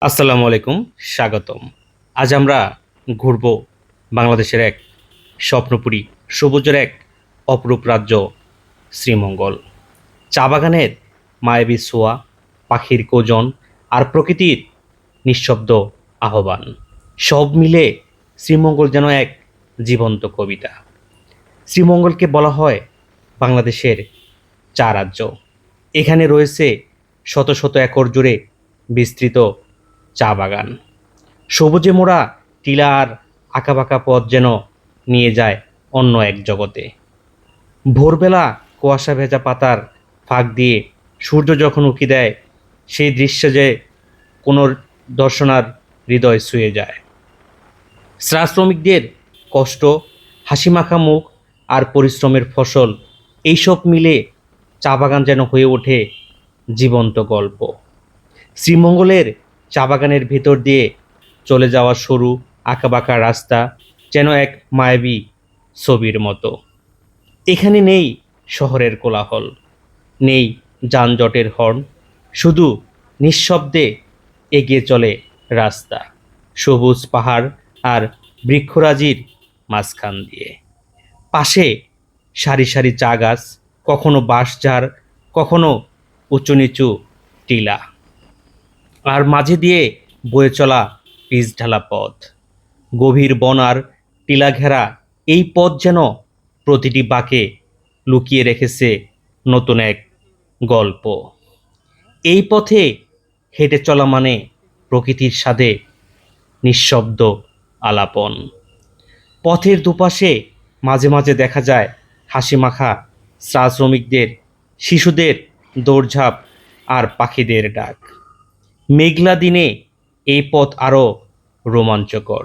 আসসালামু আলাইকুম, স্বাগতম। আজ আমরা ঘুরব বাংলাদেশের এক স্বপ্নপুরী সবুজের এক অপরূপ রাজ্য শ্রীমঙ্গল। চা বাগানের মায়াবী ছোঁয়া, পাখির কোজন আর প্রকৃতির নিঃশব্দ আহ্বান, সব মিলে শ্রীমঙ্গল যেন এক জীবন্ত কবিতা। শ্রীমঙ্গলকে বলা হয় বাংলাদেশের চা রাজ্য। এখানে রয়েছে শত শত একর জুড়ে বিস্তৃত চা বাগান, সবুজে মোড়া টিলা আর আঁকাবাঁকা পথ যেন নিয়ে যায় অন্য এক জগতে। ভোরবেলা কুয়াশা ভেজা পাতার ফাঁক দিয়ে সূর্য যখন উঁকি দেয়, সেই দৃশ্য যে কোনো দর্শনার হৃদয় ছুঁয়ে যায়। চা শ্রমিকদের কষ্ট, হাসিমাখা মুখ আর পরিশ্রমের ফসল, এইসব মিলে চা বাগান যেন হয়ে ওঠে জীবন্ত গল্প। শ্রীমঙ্গলের চা বাগানের ভেতর দিয়ে চলে যাওয়া সরু আঁকাবাঁকা রাস্তা যেন এক মায়াবী ছবির মতো। এখানে নেই শহরের কোলাহল, নেই যানজটের হর্ন, শুধু নিঃশব্দে এগিয়ে চলে রাস্তা, সবুজ পাহাড় আর বৃক্ষরাজির মাঝখান দিয়ে। পাশে সারি সারি চা গাছ, কখনো বাঁশঝাড়, কখনো উঁচু নিচু টিলা, আর মাঝে দিয়ে বয়ে চলা পিচ ঢালা পথ। গভীর বন আর টিলা ঘেরা এই পথ যেন প্রতিটি বাঁকে লুকিয়ে রেখেছে নতুন এক গল্প। এই পথে হেঁটে চলা মানে প্রকৃতির সাথে নিঃশব্দ আলাপন। পথের দুপাশে মাঝে মাঝে দেখা যায় হাসিমাখা চা শ্রমিকদের, শিশুদের দৌড়ঝাঁপ আর পাখিদের ডাক। মেঘলা দিনে এই পথ আরও রোমাঞ্চকর।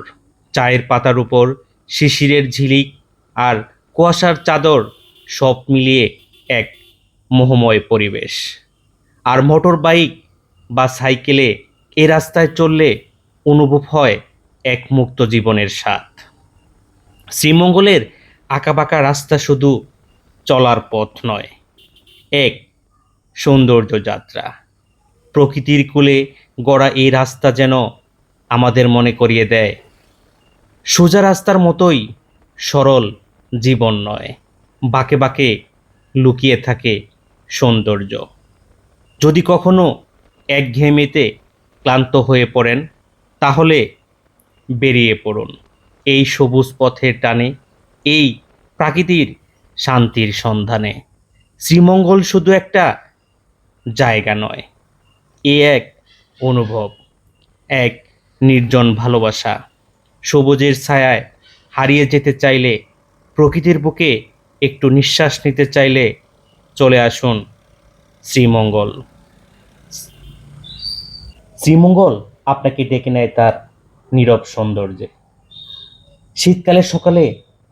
চায়ের পাতার উপর শিশিরের ঝিলিক আর কুয়াশার চাদর, সব মিলিয়ে এক মোহময় পরিবেশ। আর মোটর বাইক বা সাইকেলে এ রাস্তায় চললে অনুভব হয় এক মুক্ত জীবনের স্বাদ। শ্রীমঙ্গলের আঁকাবাঁকা রাস্তা শুধু চলার পথ নয়, এক সৌন্দর্য যাত্রা। প্রকৃতির কোলে গড়া এই রাস্তা যেন আমাদের মনে করিয়ে দেয়, সোজা রাস্তার মতোই সরল জীবন নয়, বাঁকে বাঁকে লুকিয়ে থাকে সৌন্দর্য। যদি কখনো একঘেয়েমিতে ক্লান্ত হয়ে পড়েন, তাহলে বেরিয়ে পড়ুন এই সবুজ পথের টানে, এই প্রাকৃতির শান্তির সন্ধানে। শ্রীমঙ্গল শুধু একটা জায়গা নয়, এ এক অনুভব, এক নির্জন ভালোবাসা। সবুজের ছায়ায় হারিয়ে যেতে চাইলে, প্রকৃতির বুকে একটু নিঃশ্বাস নিতে চাইলে, চলে আসুন শ্রীমঙ্গল। শ্রীমঙ্গল আপনাকে ডেকে নেয় তার নীরব সৌন্দর্যে। শীতকালের সকালে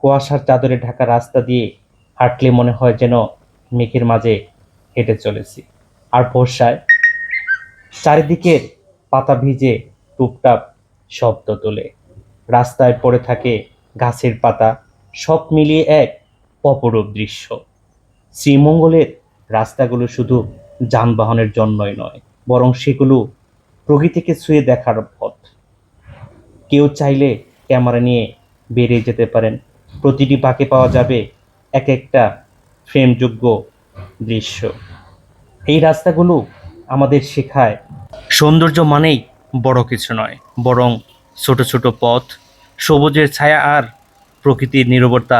কুয়াশার চাদরে ঢাকা রাস্তা দিয়ে হাঁটলে মনে হয় যেন মেঘের মাঝে হেঁটে চলেছি। আর বর্ষায় চারিদিকের পাতা ভিজে টুপটাপ শব্দ তোলে, রাস্তায় পড়ে থাকে গাছের পাতা, সব মিলিয়ে এক অপরূপ দৃশ্য। শ্রীমঙ্গলের রাস্তাগুলো শুধু যানবাহনের জন্যই নয়, বরং সেগুলো প্রকৃতিকে ছুঁয়ে দেখার পথ। কেউ চাইলে ক্যামেরা নিয়ে বেরিয়ে যেতে পারেন, প্রতিটি বাঁকে পাওয়া যাবে এক একটা ফ্রেমযোগ্য দৃশ্য। এই রাস্তাগুলো আমাদের শেখায় সৌন্দর্য মানেই বড় কিছু নয়, বরং ছোট ছোট পথ, সবুজের ছায়া আর প্রকৃতির নীরবতা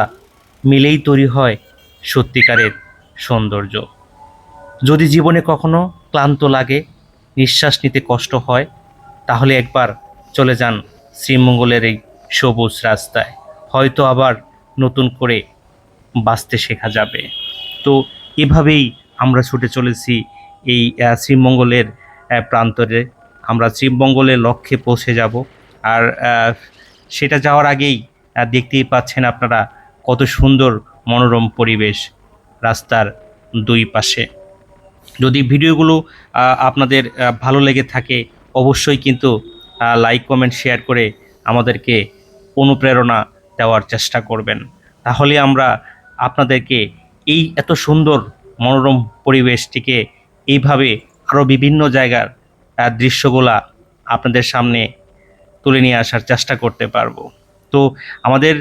মিলেই তৈরি হয় সত্যিকারের সৌন্দর্য। যদি জীবনে কখনো ক্লান্ত লাগে, নিঃশ্বাস নিতে কষ্ট হয়, তাহলে একবার চলে যান শ্রীমঙ্গলের এই সবুজ রাস্তায়, হয়তো আবার নতুন করে বাঁচতে শেখা যাবে। তো এভাবেই আমরা ছুটে চলেছি এই শ্রীমঙ্গলের প্রান্তরে। আমরা শ্রীমঙ্গলের লক্ষ্যে পৌঁছে যাব। আর সেটা যাওয়ার আগেই দেখতেই পাচ্ছেন আপনারা কত সুন্দর মনোরম পরিবেশ রাস্তার দুই পাশে। যদি ভিডিওগুলো আপনাদের ভালো লেগে থাকে, অবশ্যই কিন্তু লাইক কমেন্ট শেয়ার করে আমাদেরকে অনুপ্রেরণা দেওয়ার চেষ্টা করবেন। তাহলে আমরা আপনাদেরকে এই এত সুন্দর মনোরম পরিবেশটিকে এইভাবে আরও বিভিন্ন জায়গার দৃশ্যগুলা আপনাদের সামনে তুলে নিয়ে আসার চেষ্টা করতে পারবো। তো আমাদের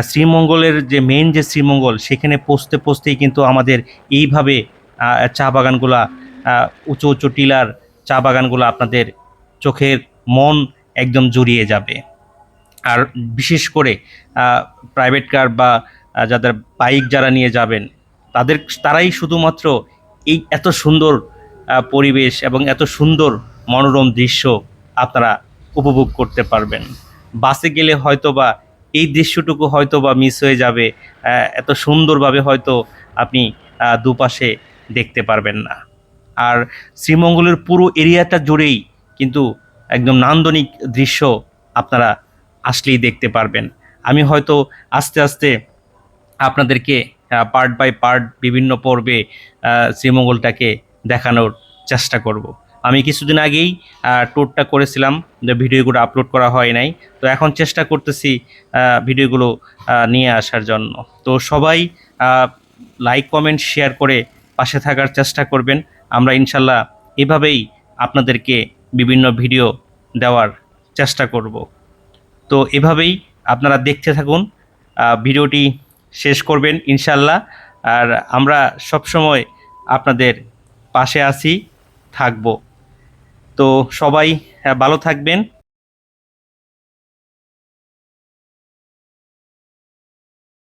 শ্রীমঙ্গলের যে মেইন যে শ্রীমঙ্গল, সেখানে পৌঁছতে পৌঁছতেই কিন্তু আমাদের এইভাবে চা বাগানগুলা, উঁচু উঁচু টিলার চা বাগানগুলো আপনাদের চোখের মন একদম জুড়িয়ে যাবে। আর বিশেষ করে প্রাইভেট কার বা যাদের বাইক যারা নিয়ে যাবেন, তারাই শুধুমাত্র এই এত সুন্দর পরিবেশ এবং এত সুন্দর মনোরম দৃশ্য আপনারা উপভোগ করতে পারবেন। বাসে গেলে হয়তোবা এই দৃশ্যটুকু হয়তোবা মিস হয়ে যাবে, এত সুন্দরভাবে হয়তো আপনি দুপাশে দেখতে পারবেন না। আর শ্রীমঙ্গলের পুরো এরিয়াটা জুড়েই কিন্তু একদম নান্দনিক দৃশ্য আপনারা আসলেই দেখতে পারবেন। আমি হয়তো আস্তে আস্তে আপনাদেরকে পার্ট বাই পার্ট বিভিন্ন পর্বে শ্রীমঙ্গলটাকে দেখানোর চেষ্টা করব। আমি কিছুদিন আগেই ট্যুরটা করেছিলাম, যে ভিডিওগুলো আপলোড করা হয় নাই। তো এখন চেষ্টা করতেছি ভিডিওগুলো নিয়ে আসার জন্য। তো সবাই লাইক কমেন্ট শেয়ার করে পাশে থাকার চেষ্টা করবেন। আমরা ইনশাল্লাহ এভাবেই আপনাদেরকে বিভিন্ন ভিডিও দেওয়ার চেষ্টা করব। তো এভাবেই আপনারা দেখতে থাকুন, ভিডিওটি শেষ করবেন ইনশাল্লাহ। আর আমরা সবসময় আপনাদের পাশে আছি, থাকব। তো সবাই ভালো থাকবেন।